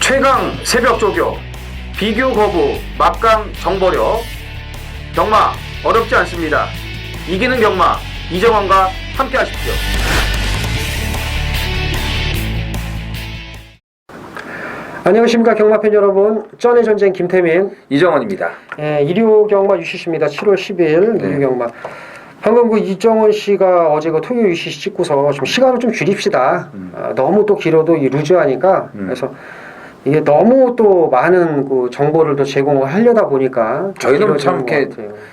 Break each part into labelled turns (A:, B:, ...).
A: 최강 새벽 조교, 비교 거부, 막강 정보력. 경마 어렵지 않습니다. 이기는 경마 이정원과 함께 하십시오.
B: 안녕하십니까 경마팬 여러분, 쩐의 전쟁 김태민
A: 이정원입니다.
B: 일요 경마 UCC입니다. 7월 10일 일요 경마. 방금 그 이정원 씨가 어제 그 토요 UCC 찍고서 좀 시간을 좀 줄입시다. 너무 또 길어도 루즈하니까 그래서 이게 너무 또 많은 그 정보를 또 제공을 하려다 보니까
A: 저희는 참 이렇게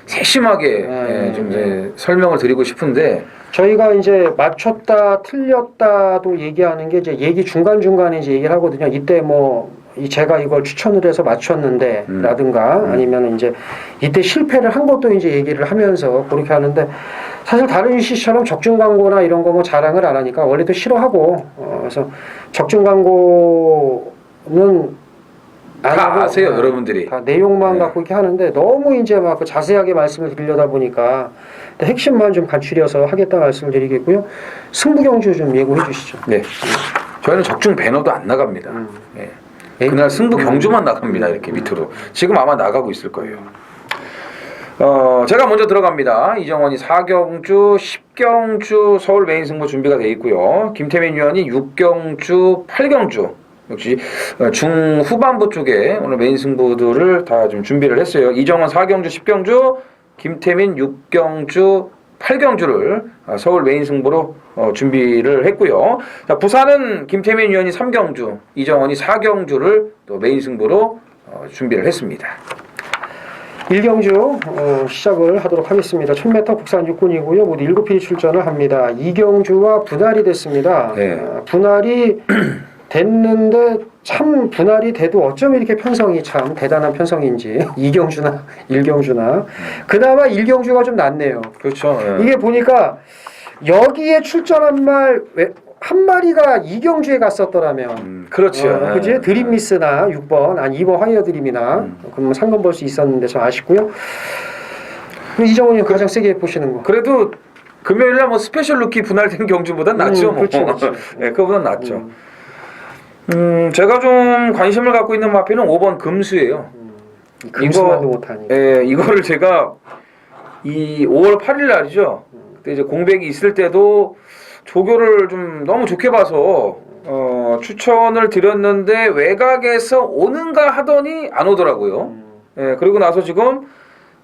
A: 세심하게 좀 이제 설명을 드리고 싶은데
B: 저희가 이제 맞췄다 틀렸다도 얘기하는 게 이제 얘기 중간중간에 이제 얘기를 하거든요. 이때 뭐 제가 이걸 추천을 해서 맞췄는데 라든가 아니면 이제 이때 실패를 한 것도 이제 얘기를 하면서 그렇게 하는데, 사실 다른 UCC처럼 적중 광고나 이런 거 뭐 자랑을 안 하니까 원래도 싫어하고 그래서 적중 광고는
A: 다 아세요, 여러분들이.
B: 다 내용만 갖고 이렇게 하는데 너무 이제 막 그 자세하게 말씀을 드리려다 보니까 핵심만 좀 간추려서 하겠다 말씀을 드리겠고요. 승부경주 좀 예고해 주시죠.
A: 네. 저희는 적중 배너도 안 나갑니다. 네. 그날 승부 경주만 나갑니다. 이렇게 밑으로. 지금 아마 나가고 있을 거예요. 제가 먼저 들어갑니다. 이정원이 4경주, 10경주 서울 메인 승부 준비가 되어 있고요. 김태민 위원이 6경주, 8경주 역시 중후반부 쪽에 오늘 메인 승부들을 다 좀 준비를 했어요. 이정원 4경주, 10경주, 김태민 6경주, 8경주를 서울 메인 승부로 준비를 했고요. 자, 부산은 김태민 위원이 3경주, 이정원이 4경주를 또 메인 승부로 준비를 했습니다.
B: 1경주 시작을 하도록 하겠습니다. 1000m 국산 육군이고요. 모두 7필이 출전을 합니다. 2경주와 분할이 됐습니다.
A: 네.
B: 분할이 됐는데 참 분할이 돼도 어쩜 이렇게 편성이 참 대단한 편성인지 2경주나 1경주나 그나마 1경주가 좀 낫네요.
A: 그렇죠. 네.
B: 이게 보니까 여기에 출전한 한 마리가 2경주에 갔었더라면
A: 그렇죠.
B: 그지? 드림미스나 6번 아니 2번 화이어 드림이나 그러면 상금 벌 수 있었는데 좀 아쉽고요. 이정원님 가장 세게 보시는 거.
A: 그래도 금요일날 뭐 스페셜 루키 분할된 경주보단 낫죠. 뭐.
B: 그렇죠, 그렇죠.
A: 네, 그거보단 낫죠. 제가 좀 관심을 갖고 있는 마피는 5번 금수예요.
B: 금수만도 못하니.
A: 예, 이거를 제가 이 5월 8일 날이죠. 그때 이제 공백이 있을 때도 조교를 좀 너무 좋게 봐서 추천을 드렸는데 외곽에서 오는가 하더니 안 오더라고요. 예, 그리고 나서 지금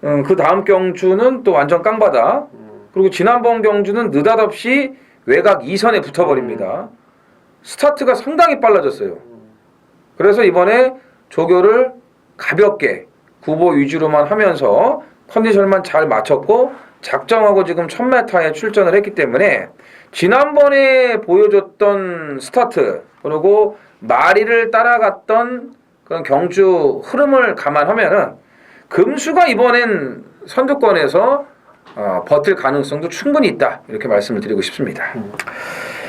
A: 그 다음 경주는 또 완전 깡바닥. 그리고 지난번 경주는 느닷없이 외곽 2선에 붙어버립니다. 스타트가 상당히 빨라졌어요. 그래서 이번에 조교를 가볍게 구보 위주로만 하면서 컨디션만 잘 맞췄고 작정하고 지금 1000m에 출전을 했기 때문에 지난번에 보여줬던 스타트 그리고 마리를 따라갔던 그런 경주 흐름을 감안하면은 금수가 이번엔 선두권에서 버틸 가능성도 충분히 있다, 이렇게 말씀을 드리고 싶습니다.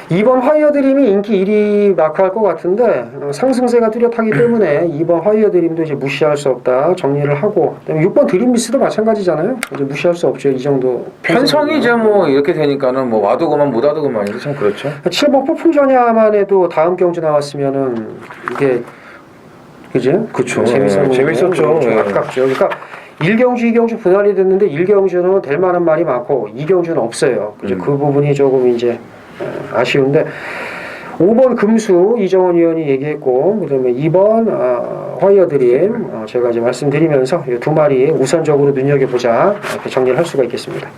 B: 2번 화이어 드림이 인기 1위 마크할 것 같은데 상승세가 뚜렷하기 때문에 2번 화이어 드림도 이제 무시할 수 없다 정리를 하고, 그다음에 6번 드림미스도 마찬가지잖아요. 이제 무시할 수 없죠. 이 정도
A: 편성이 이제 뭐 이렇게 되니까는 뭐 와도 그만 못 와도 그만이죠. 참 그렇죠.
B: 7번 폭풍전야만 해도 다음 경주 나왔으면은 이게 그지?
A: 그쵸.
B: 재밌었죠.
A: 좀
B: 아깝죠. 그러니까 1경주, 2경주 분할이 됐는데 1경주는 될 만한 말이 많고 2경주는 없어요. 그죠? 그 부분이 조금 이제 아쉬운데 5번 금수 이정원 위원이 얘기했고, 그다음에 2번 화이어 드림 제가 이제 말씀드리면서 이 두 마리 우선적으로 눈여겨보자, 이렇게 정리를 할 수가 있겠습니다.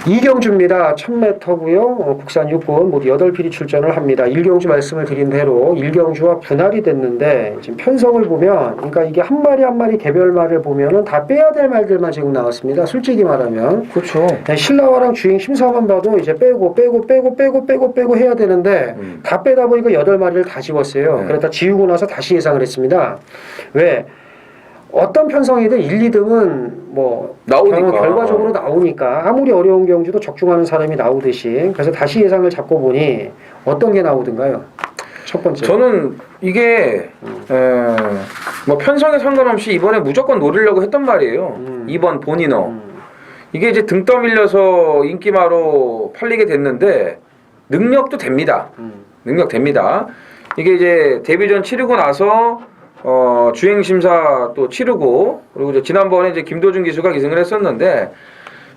B: 2경주입니다. 1000m고요. 국산 육군 모두 8필이 출전을 합니다. 1경주 말씀을 드린 대로 1경주와 분할이 됐는데 지금 편성을 보면, 그러니까 이게 한 마리 한 마리 개별말을 보면은 다 빼야 될 말들만 지금 나왔습니다. 솔직히 말하면.
A: 그렇죠.
B: 신라와랑 주행 심사만 봐도 이제 빼고 해야 되는데 다 빼다 보니까 8마리를 다 지웠어요. 그러다 지우고 나서 다시 예상을 했습니다. 왜? 어떤 편성이든 1, 2등은 뭐
A: 나오니까.
B: 결과적으로 나오니까 아무리 어려운 경주도 적중하는 사람이 나오듯이, 그래서 다시 예상을 잡고 보니 어떤 게 나오든가요? 첫 번째.
A: 저는 이게 뭐 편성에 상관없이 이번에 무조건 노리려고 했단 말이에요. 2번 보니너. 이게 이제 등 떠밀려서 인기마로 팔리게 됐는데 능력도 됩니다. 됩니다. 이게 이제 데뷔전 치르고 나서 주행 심사 또 치르고 그리고 이제 지난번에 이제 김도준 기수가 기승을 했었는데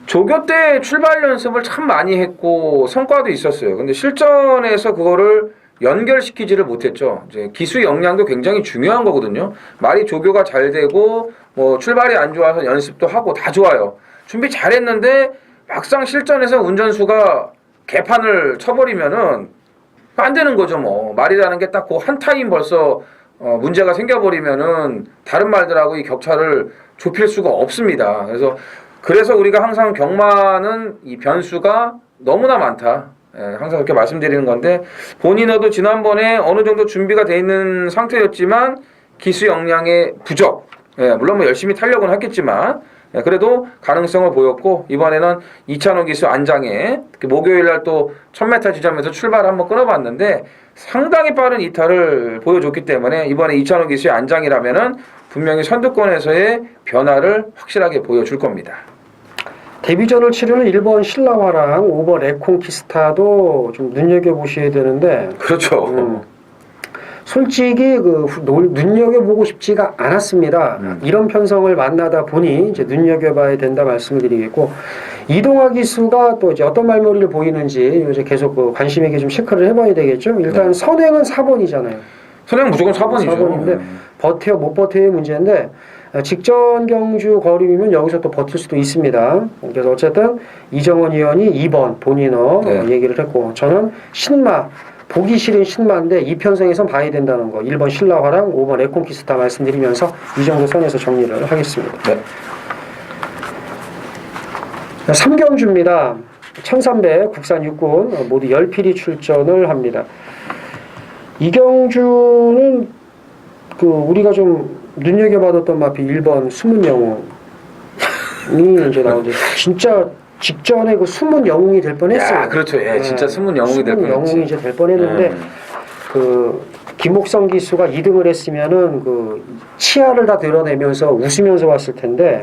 A: 조교 때 출발 연습을 참 많이 했고 성과도 있었어요. 근데 실전에서 그거를 연결시키지를 못했죠. 이제 기수 역량도 굉장히 중요한 거거든요. 말이 조교가 잘 되고 뭐 출발이 안 좋아서 연습도 하고 다 좋아요. 준비 잘했는데 막상 실전에서 운전수가 개판을 쳐버리면은 안 되는 거죠. 뭐 말이라는 게 딱 그 한 타임 벌써 문제가 생겨버리면은 다른 말들하고 이 격차를 좁힐 수가 없습니다. 그래서 우리가 항상 경마는 이 변수가 너무나 많다. 항상 그렇게 말씀드리는 건데 본인도 지난번에 어느 정도 준비가 돼 있는 상태였지만 기수 역량의 부족. 물론 뭐 열심히 타려고는 했겠지만 그래도 가능성을 보였고 이번에는 이찬호 기수 안장에 목요일날 또 1000m 지점에서 출발을 한번 끊어봤는데 상당히 빠른 이탈을 보여줬기 때문에 이번에 이찬호 기수의 안장이라면은 분명히 선두권에서의 변화를 확실하게 보여줄 겁니다.
B: 데뷔전을 치르는 1번 신라화랑 5번 레콩키스타도 좀 눈여겨보셔야 되는데
A: 그렇죠.
B: 솔직히 눈여겨보고 싶지가 않았습니다. 이런 편성을 만나다 보니 이제 눈여겨봐야 된다 말씀을 드리겠고 이동화 기수가 또 이제 어떤 말머리를 보이는지 이제 계속 관심 있게 좀 체크를 해봐야 되겠죠. 일단 선행은 4번이잖아요.
A: 선행 무조건 4번이죠.
B: 4번인데 버텨 못 버텨의 문제인데 직전 경주 거림이면 여기서 또 버틸 수도 있습니다. 그래서 어쨌든 이정원 의원이 2번 본인어 얘기를 했고 저는 신마 보기 싫은 신마인데 이 편성에선 봐야 된다는 거 1번 신라화랑 5번 레콘키스타 말씀드리면서 이 정도 선에서 정리를 하겠습니다.
A: 네.
B: 3경주입니다. 1300 국산 육군 모두 10필이 출전을 합니다. 이 경주는 우리가 좀 눈여겨봐뒀던 마피 1번 숨은 영웅이 이제 나오는데 진짜 직전에 그 숨은 영웅이 될 뻔했어요.
A: 야, 그렇죠. 예, 진짜 숨은 영웅이 될 뻔했지.
B: 영웅이 이제 될 뻔했는데 김옥성 기수가 2등을 했으면은 치아를 다 드러내면서 웃으면서 왔을 텐데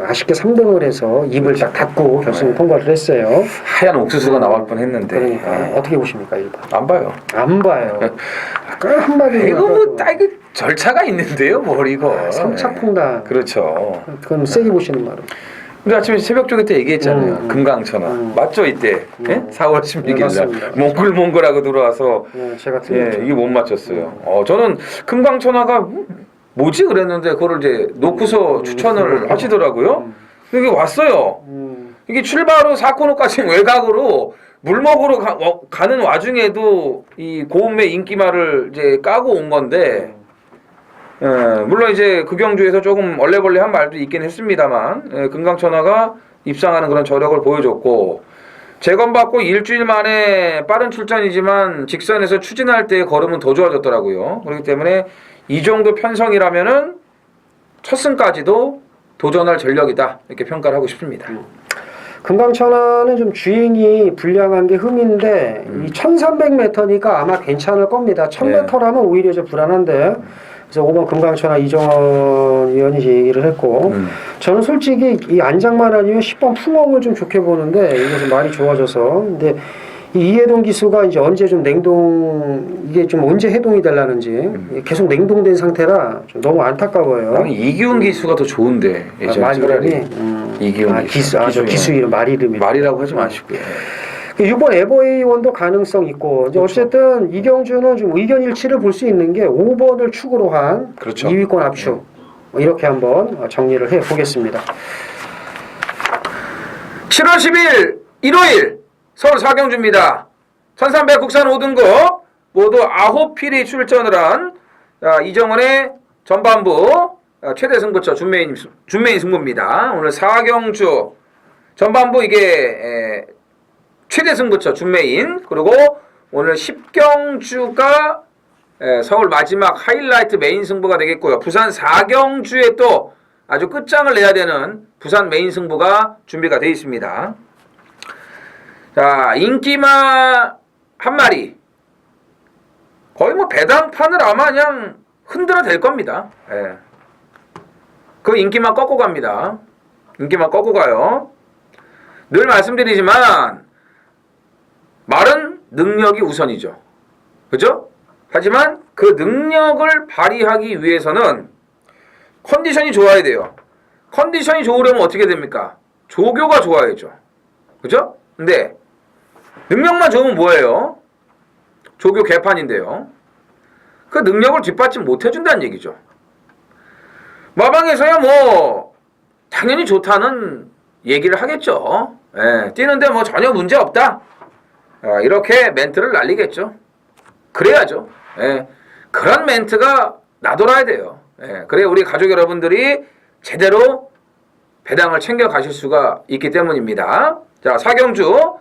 B: 아쉽게 3등을 해서 입을 딱 닫고 결승 통과를 했어요.
A: 하얀 옥수수가 나올 뻔했는데.
B: 그러니까 어떻게 보십니까 1번?
A: 안 봐요.
B: 안 봐요. 아까 한마디
A: 이거 뭐 이거 절차가 있는데요, 뭘 이거.
B: 3차 콩당.
A: 그렇죠.
B: 그건 세게 보시는 말은.
A: 우리 아침에 새벽 쪽에 때 얘기했잖아요. 금강천하. 맞죠 이때? 4월 16일 날 몽글몽글하고 들어와서
B: 제가 틀렸죠.
A: 이게 못 맞췄어요. 저는 금강천하가 뭐지 그랬는데 그거를 이제 놓고서 추천을 하시더라고요. 이게 왔어요. 이게 출발 후 4코너까지 외곽으로 물 먹으러 가는 와중에도 이 고음의 인기말을 이제 까고 온 건데 물론 이제 그 경주에서 조금 얼레벌레한 말도 있긴 했습니다만 금강천하가 입상하는 그런 저력을 보여줬고 재검받고 일주일 만에 빠른 출전이지만 직선에서 추진할 때의 걸음은 더 좋아졌더라고요. 그렇기 때문에 이 정도 편성이라면은 첫 승까지도 도전할 전력이다 이렇게 평가를 하고 싶습니다.
B: 금강천하는 좀 주행이 불량한 게 흠인데 이 1300m니까 아마 괜찮을 겁니다. 1000m라면 오히려 좀 불안한데 그래서 5번 금강천하 이정원 의원이 이제 얘기를 했고 저는 솔직히 이 안장만 아니면 10번 풍엉을 좀 좋게 보는데 이게 좀 많이 좋아져서 근데 이 이해동 기수가 이제 언제 좀 이게 좀 언제 해동이 되려는지 계속 냉동된 상태라 좀 너무 안타까워요.
A: 나는 이기훈 기수가 더 좋은데
B: 말 이름이
A: 이기훈
B: 기수 이름 말 이름이
A: 말이라고 하지 마시고요.
B: 6번 에버에이원도 가능성 있고 이제 어쨌든 이경주는 좀 의견 일치를 볼 수 있는 게 5번을 축으로 한 2위권 압축 이렇게 한번 정리를 해 보겠습니다.
A: 7월 10일 일요일 서울 사경주입니다. 1300 국산 5등급 모두 9필이 출전을 한 이정원의 전반부 최대 승부처 준메인 승부입니다. 오늘 사경주 전반부 이게 최대 승부처 준메인 그리고 오늘 10경주가 서울 마지막 하이라이트 메인 승부가 되겠고요. 부산 4경주에 또 아주 끝장을 내야 되는 부산 메인 승부가 준비가 되어 있습니다. 자, 인기마 한 마리 거의 뭐 배당판을 아마 그냥 흔들어 댈 겁니다. 그 인기마 꺾고 갑니다. 인기마 꺾고 가요. 늘 말씀드리지만 말은 능력이 우선이죠. 그죠? 하지만 그 능력을 발휘하기 위해서는 컨디션이 좋아야 돼요. 컨디션이 좋으려면 어떻게 됩니까? 조교가 좋아야죠. 그죠? 근데 능력만 좋으면 뭐예요? 조교 개판인데요. 그 능력을 뒷받침 못 해준다는 얘기죠. 마방에서야 뭐 당연히 좋다는 얘기를 하겠죠. 예, 뛰는데 뭐 전혀 문제 없다. 이렇게 멘트를 날리겠죠. 그래야죠. 예, 그런 멘트가 나돌아야 돼요. 예, 그래야 우리 가족 여러분들이 제대로 배당을 챙겨 가실 수가 있기 때문입니다. 자, 사경주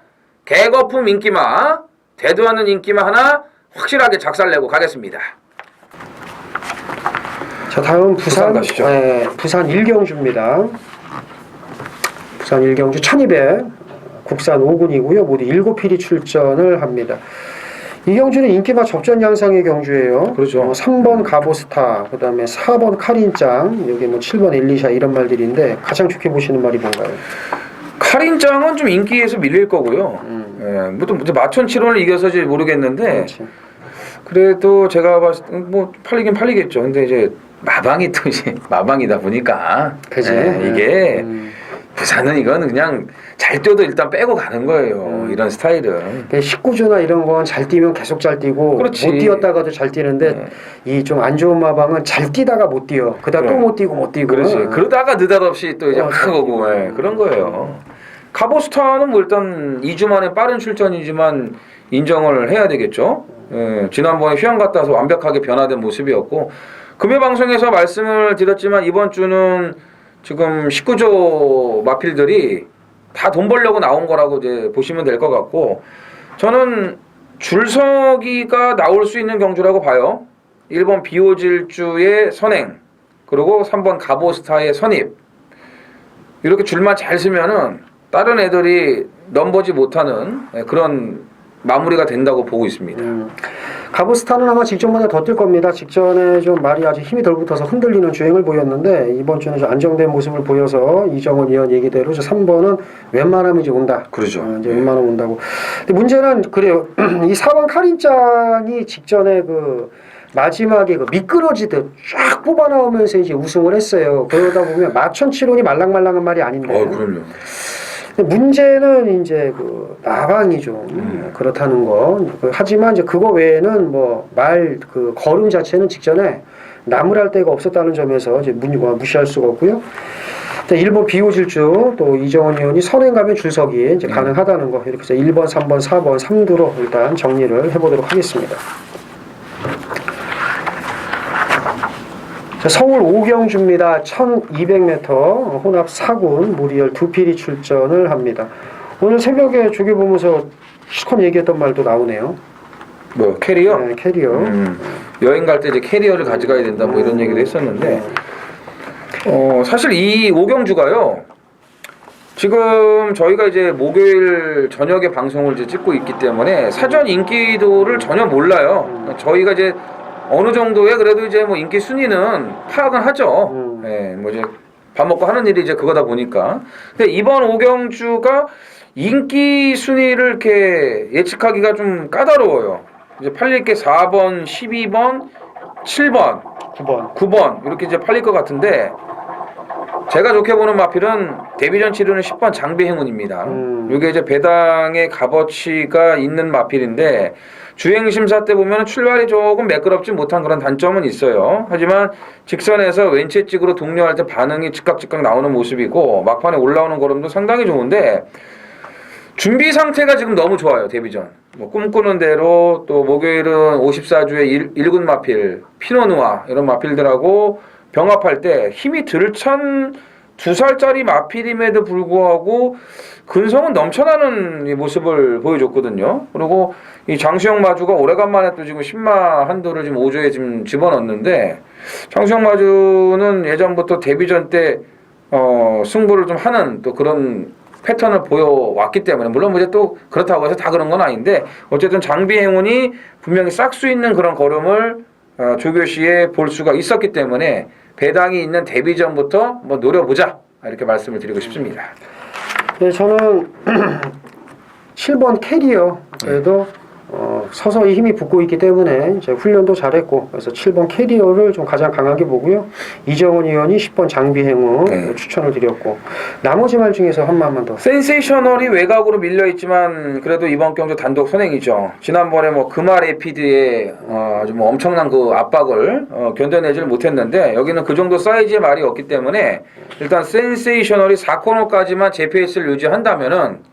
A: 개거품 인기마, 대두하는 인기마 하나 확실하게 작살내고 가겠습니다.
B: 자, 다음 부산
A: 가시죠.
B: 부산 일경주입니다. 부산 일경주 1200 국산 5군이고요. 모두 7필이 출전을 합니다. 이 경주는 인기마 접전 양상의 경주예요.
A: 그렇죠.
B: 3번 가보스타, 그 다음에 4번 카린짱, 여기 뭐 7번 엘리샤 이런 말들인데 가장 좋게 보시는 말이 뭔가요?
A: 카린짱은 좀 인기에서 밀릴 거고요. 예, 무슨 마천 7원을 이겨서지 모르겠는데
B: 그렇지.
A: 그래도 제가 봤을 때 뭐 팔리긴 팔리겠죠. 근데 이제 마방이 또 이제 마방이다 보니까
B: 그지.
A: 이게 부산은 이건 그냥 잘 뛰어도 일단 빼고 가는 거예요. 이런 스타일은.
B: 19주나 이런 건 잘 뛰면 계속 잘 뛰고
A: 그렇지.
B: 못 뛰었다가도 잘 뛰는데 이 좀 안 좋은 마방은 잘 뛰다가 못 뛰어. 그다음 또 못 뛰고 못 뛰고.
A: 그렇지. 그러다가 느닷없이 또 이제 확 오고 그런 거예요. 카보스타는 뭐 일단 2주 만에 빠른 출전이지만 인정을 해야 되겠죠. 예, 지난번에 휴양 갔다 와서 완벽하게 변화된 모습이었고 금요 방송에서 말씀을 드렸지만 이번 주는 지금 19조 마필들이 다 돈 벌려고 나온 거라고 이제 보시면 될 것 같고 저는 줄서기가 나올 수 있는 경주라고 봐요. 1번 비오질주의 선행 그리고 3번 가보스타의 선입 이렇게 줄만 잘 쓰면은 다른 애들이 넘보지 못하는 그런 마무리가 된다고 보고 있습니다.
B: 가보스타는 아마 직전보다 더 뛸 겁니다. 직전에 좀 말이 아직 힘이 덜 붙어서 흔들리는 주행을 보였는데 이번 주는 좀 안정된 모습을 보여서 이정원 위원 얘기대로 3번은 웬만하면 이제 온다.
A: 그렇죠.
B: 이제 웬만하면 온다고. 근데 문제는 그래요. 이 4번 카린짱이 직전에 그 마지막에 그 미끄러지듯 쫙 뽑아 나오면서 이제 우승을 했어요. 그러다 보면 마천칠혼이 말랑말랑한 말이 아닌데.
A: 그럼요.
B: 문제는 이제 그 마방이 좀 그렇다는 거. 하지만 이제 그거 외에는 뭐 말 그 걸음 자체는 직전에 나무랄 데가 없었다는 점에서 이제 무시할 수가 없고요. 일본 비오질주 또 이정원 의원이 선행 가면 줄서기 이제 가능하다는 거. 이렇게 해서 1번, 3번, 4번, 3두로 일단 정리를 해보도록 하겠습니다. 자, 서울 오경주입니다. 1200m 혼합 4군 무리열 2필이 출전을 합니다. 오늘 새벽에 조개 보면서 시컷 얘기했던 말도 나오네요.
A: 뭐 캐리어?
B: 네, 캐리어.
A: 여행 갈 때 이제 캐리어를 가져가야 된다 뭐 이런 얘기도 했었는데 사실 이 오경주가요. 지금 저희가 이제 목요일 저녁에 방송을 이제 찍고 있기 때문에 사전 인기도를 전혀 몰라요. 저희가 이제 어느 정도의 그래도 이제 뭐 인기 순위는 파악은 하죠. 예, 뭐 이제 밥 먹고 하는 일이 이제 그거다 보니까. 근데 이번 오경주가 인기 순위를 이렇게 예측하기가 좀 까다로워요. 이제 팔릴 게 4번, 12번, 7번, 9번 이렇게 이제 팔릴 것 같은데 제가 좋게 보는 마필은 데뷔전 치르는 10번 장비행운입니다. 이게 이제 배당의 값어치가 있는 마필인데 주행심사 때 보면 출발이 조금 매끄럽지 못한 그런 단점은 있어요. 하지만 직선에서 왼채찍으로 독려할 때 반응이 즉각 나오는 모습이고 막판에 올라오는 걸음도 상당히 좋은데 준비 상태가 지금 너무 좋아요. 데뷔전. 뭐 꿈꾸는 대로 또 목요일은 54주의 1군 마필, 피노누아 이런 마필들하고 병합할 때 힘이 들찬 2살짜리 마필임에도 불구하고 근성은 넘쳐나는 이 모습을 보여줬거든요. 그리고 이 장수영 마주가 오래간만에 또 지금 10마 한도를 지금 5조에 지금 집어넣는데 장수영 마주는 예전부터 데뷔전 때 승부를 좀 하는 또 그런 패턴을 보여왔기 때문에 물론 이제 또 그렇다고 해서 다 그런 건 아닌데 어쨌든 장비 행운이 분명히 싹 수 있는 그런 걸음을 조교시에 볼 수가 있었기 때문에 배당이 있는 데뷔전부터 뭐 노려보자 이렇게 말씀을 드리고 싶습니다.
B: 네, 저는 7번 캐리어 그래도 서서히 힘이 붙고 있기 때문에 이제 훈련도 잘했고 그래서 7번 캐리어를 좀 가장 강하게 보고요. 이정훈 의원이 10번 장비행운
A: 네.
B: 추천을 드렸고 나머지 말 중에서 한 마디만 더.
A: 센세이셔널이 외곽으로 밀려 있지만 그래도 이번 경주 단독 선행이죠. 지난번에 뭐 금화 레피드의 아주 뭐 엄청난 그 압박을 견뎌내지를 못했는데 여기는 그 정도 사이즈의 말이 없기 때문에 일단 센세이셔널이 4코너까지만 제 페이스를 유지한다면은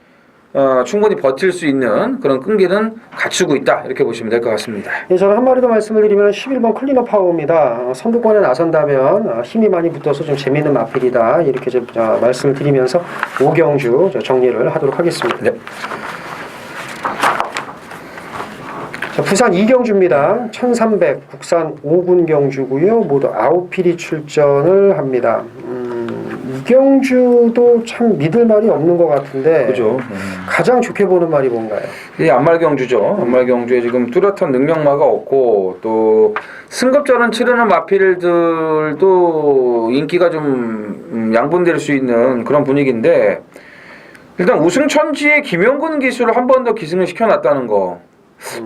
A: 충분히 버틸 수 있는 그런 끈기는 갖추고 있다 이렇게 보시면 될 것 같습니다.
B: 예, 저는 한 마디 더 말씀을 드리면 11번 클리너 파워입니다. 선두권에 나선다면 힘이 많이 붙어서 좀 재미있는 마필이다 이렇게 좀 말씀을 드리면서 5경주 정리를 하도록 하겠습니다.
A: 네.
B: 자, 부산 2경주입니다. 1300 국산 5군 경주고요. 모두 9필이 출전을 합니다. 이 경주도 참 믿을 말이 없는 것 같은데
A: 그죠.
B: 가장 좋게 보는 말이 뭔가요?
A: 이 안말경주죠. 안말경주에 지금 뚜렷한 능력마가 없고 또 승급전은 치르는 마필들도 인기가 좀 양분될 수 있는 그런 분위기인데 일단 우승천지의 김용근 기수를 한 번 더 기승을 시켜놨다는 거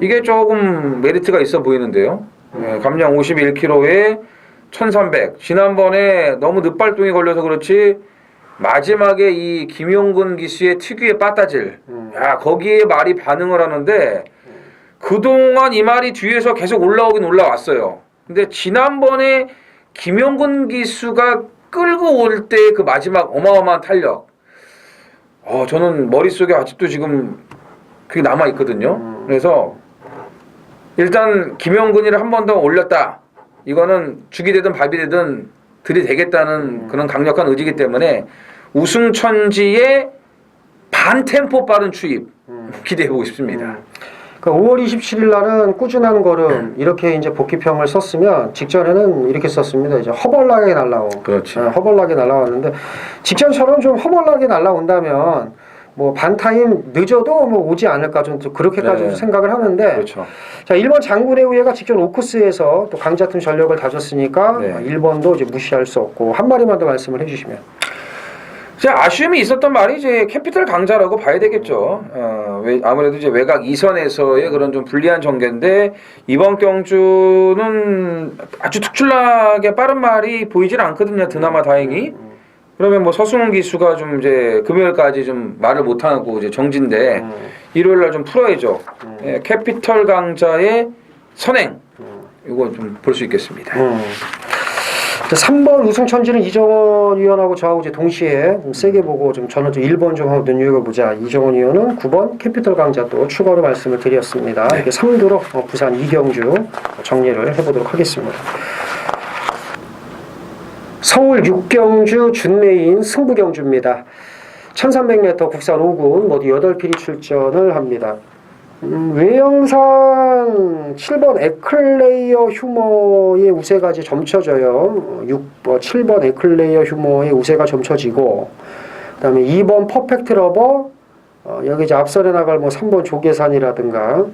A: 이게 조금 메리트가 있어 보이는데요. 감량 51kg에 1300 지난번에 너무 늦발동이 걸려서 그렇지 마지막에 이 김용근 기수의 특유의 빠따질 야 거기에 말이 반응을 하는데 그동안 이 말이 뒤에서 계속 올라오긴 올라왔어요. 근데 지난번에 김용근 기수가 끌고 올 때 그 마지막 어마어마한 탄력 저는 머릿속에 아직도 지금 그게 남아있거든요. 그래서 일단 김용근이를 한 번 더 올렸다. 이거는 죽이 되든 밥이 되든 들이대겠다는 그런 강력한 의지이기 때문에 우승천지의 반템포 빠른 추입 기대해보고 싶습니다.
B: 그러니까 5월 27일 날은 꾸준한 걸음 이렇게 이제 복귀평을 썼으면 직전에는 이렇게 썼습니다. 이제 허벌나게 날라온.
A: 그렇지.
B: 허벌나게 날라왔는데 직전처럼 좀 허벌나게 날라온다면 뭐 반타임 늦어도 뭐 오지 않을까 좀 그렇게까지
A: 네.
B: 생각을 하는데.
A: 그렇죠.
B: 자 1번 장군의 우예가 직전 오크스에서 또 강자팀 전력을 다졌으니까
A: 네.
B: 1번도 이제 무시할 수 없고 한 마디만 더 말씀을 해주시면.
A: 아쉬움이 있었던 말이 이제 캐피털 강자라고 봐야 되겠죠. 아무래도 이제 외곽 2선에서의 그런 좀 불리한 전개인데 이번 경주는 아주 특출나게 빠른 말이 보이질 않거든요. 그나마 다행히. 그러면 뭐 서승훈 기수가 좀 이제 금요일까지 좀 말을 못 하고 이제 정지인데 일요일 날 좀 풀어야죠. 캐피털 강자의 선행. 이거 좀 볼 수 있겠습니다.
B: 3번 우승천지는 이정원 위원하고 저하고 이제 동시에 좀 세게 보고 저는 좀 1번 좀 하고 눈여겨보자. 이정원 위원은 9번 캐피털 강자 또 추가로 말씀을 드렸습니다. 이렇게 3두로 부산 2경주 정리를 해보도록 하겠습니다. 서울 6경주 준메인 승부경주입니다. 1300m 국산 5군 모두 8필이 출전을 합니다. 외형상 7번 에클레이어 휴머의 우세가 이제 점쳐져요. 7번 에클레이어 휴머의 우세가 점쳐지고 그 다음에 2번 퍼펙트 러버 여기 이제 앞선에 나갈 뭐 3번 조계산이라든가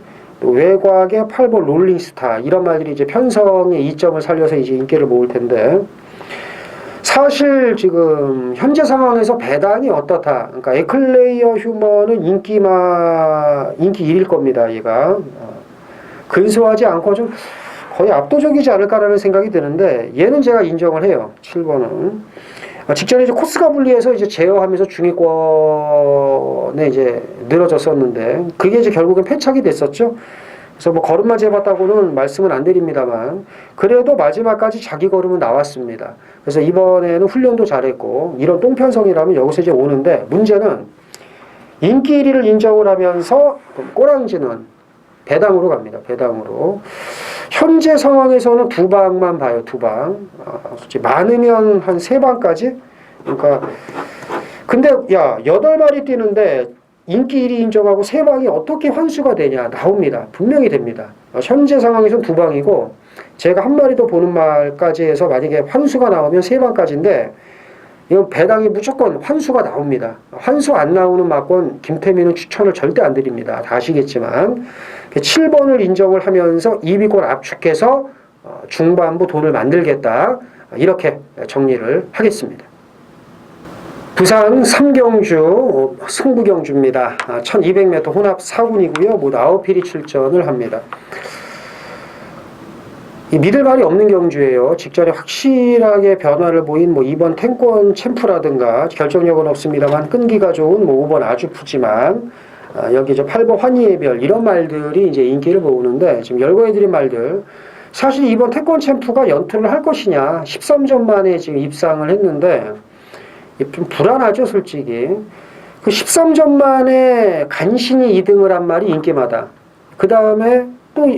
B: 또 외곽에 8번 롤링스타 이런 말들이 이제 편성의 이점을 살려서 이제 인기를 모을 텐데 사실 지금 현재 상황에서 배당이 어떻다. 그러니까 에클레이어 휴머는 인기 1일 겁니다. 얘가 근소하지 않고 좀 거의 압도적이지 않을까라는 생각이 드는데 얘는 제가 인정을 해요. 7번은 직전에 이제 코스가 분리해서 이제 제어하면서 중위권에 이제 늘어졌었는데 그게 이제 결국엔 패착이 됐었죠. 그래서 뭐 걸음만 재봤다고는 말씀은 안 드립니다만 그래도 마지막까지 자기 걸음은 나왔습니다. 그래서 이번에는 훈련도 잘했고 이런 똥편성이라면 여기서 이제 오는데 문제는 인기 1위를 인정을 하면서 꼬랑지는 배당으로 갑니다. 배당으로. 현재 상황에서는 2방만 봐요. 2방. 많으면 한 3방까지. 그러니까 근데 야 8마리 뛰는데 인기 1위 인정하고 3방이 어떻게 환수가 되냐 나옵니다. 분명히 됩니다. 현재 상황에서는 2방이고 제가 한 마리 더 보는 말까지 해서 만약에 환수가 나오면 3방까지인데 이건 배당이 무조건 환수가 나옵니다. 환수 안 나오는 막권 김태민은 추천을 절대 안 드립니다. 다 아시겠지만 7번을 인정을 하면서 2위권 압축해서 중반부 돈을 만들겠다. 이렇게 정리를 하겠습니다. 부산 삼경주 승부경주입니다. 1200m 혼합 4군이고요. 모두 9필이 출전을 합니다. 이 믿을 말이 없는 경주예요. 직전에 확실하게 변화를 보인 2번 탱권 챔프라든가 결정력은 없습니다만 끈기가 좋은 5번 아주 푸지만 여기 8번 환희의 별 이런 말들이 이제 인기를 모으는데 지금 열거해드린 말들 사실 2번 탱권 챔프가 연투를 할 것이냐 13점 만에 지금 입상을 했는데 좀 불안하죠 솔직히. 그 13점 만에 간신히 2등을 한 말이 인기마다. 그 다음에 또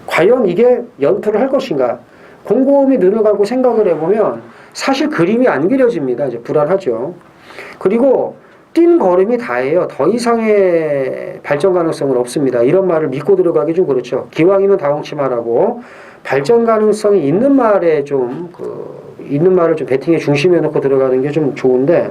B: 과연 이게 연투를 할 것인가? 곰곰이 늘어가고 생각을 해보면 사실 그림이 안 그려집니다. 이제 불안하죠. 그리고 뛴 걸음이 다예요. 더 이상의 발전 가능성은 없습니다. 이런 말을 믿고 들어가기 좀 그렇죠. 기왕이면 다홍치말하고 발전 가능성이 있는 말에 있는 말을 좀 배팅에 중심에 놓고 들어가는 게 좀 좋은데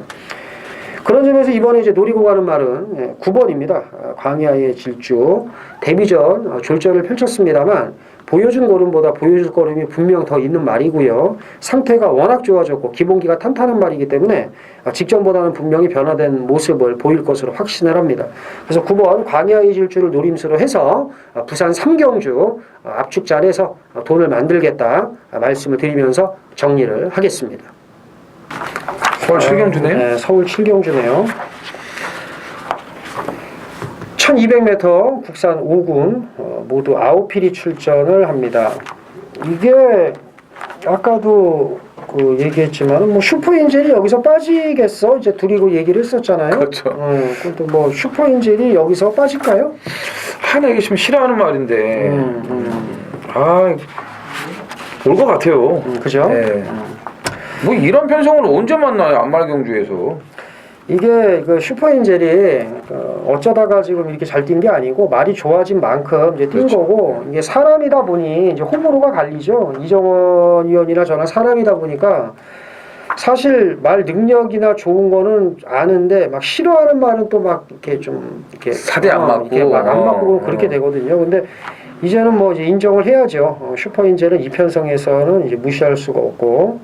B: 그런 점에서 이번에 이제 노리고 가는 말은 9번입니다. 광야의 질주. 데뷔전 졸전을 펼쳤습니다만 보여준 걸음보다 보여줄 걸음이 분명 더 있는 말이고요. 상태가 워낙 좋아졌고 기본기가 탄탄한 말이기 때문에 직전보다는 분명히 변화된 모습을 보일 것으로 확신을 합니다. 그래서 9번 광야의 질주를 노림수로 해서 부산 삼경주 압축자리에서 돈을 만들겠다 말씀을 드리면서 정리를 하겠습니다.
A: 서울 7경주네요?
B: 네, 서울 7경주네요. 1200m 국산 5군 모두 9필이 출전을 합니다. 이게 아까도 얘기했지만 슈퍼인젤이 여기서 빠지겠어? 이제 둘이고 얘기를 했었잖아요.
A: 그렇죠.
B: 근데 슈퍼인젤이 여기서 빠질까요?
A: 하나 이게 좀 싫어하는 말인데 올 것 같아요.
B: 그죠?
A: 네. 이런 편성을 언제 만나요? 안말경주에서.
B: 이게 슈퍼인젤이 어쩌다가 지금 이렇게 잘 뛴 게 아니고 말이 좋아진 만큼 이제 뛴
A: 그렇죠.
B: 거고 이게 사람이다 보니 이제 호불호가 갈리죠. 이정원 위원이나 저나 사람이다 보니까 사실 말 능력이나 좋은 거는 아는데 막 싫어하는 말은 또 막 이렇게 좀 이렇게
A: 사대 안 맞고
B: 이렇게 막 안 맞고 그렇게 되거든요. 근데 이제는 이제 인정을 해야죠. 슈퍼인젤은 이 편성에서는 이제 무시할 수가 없고.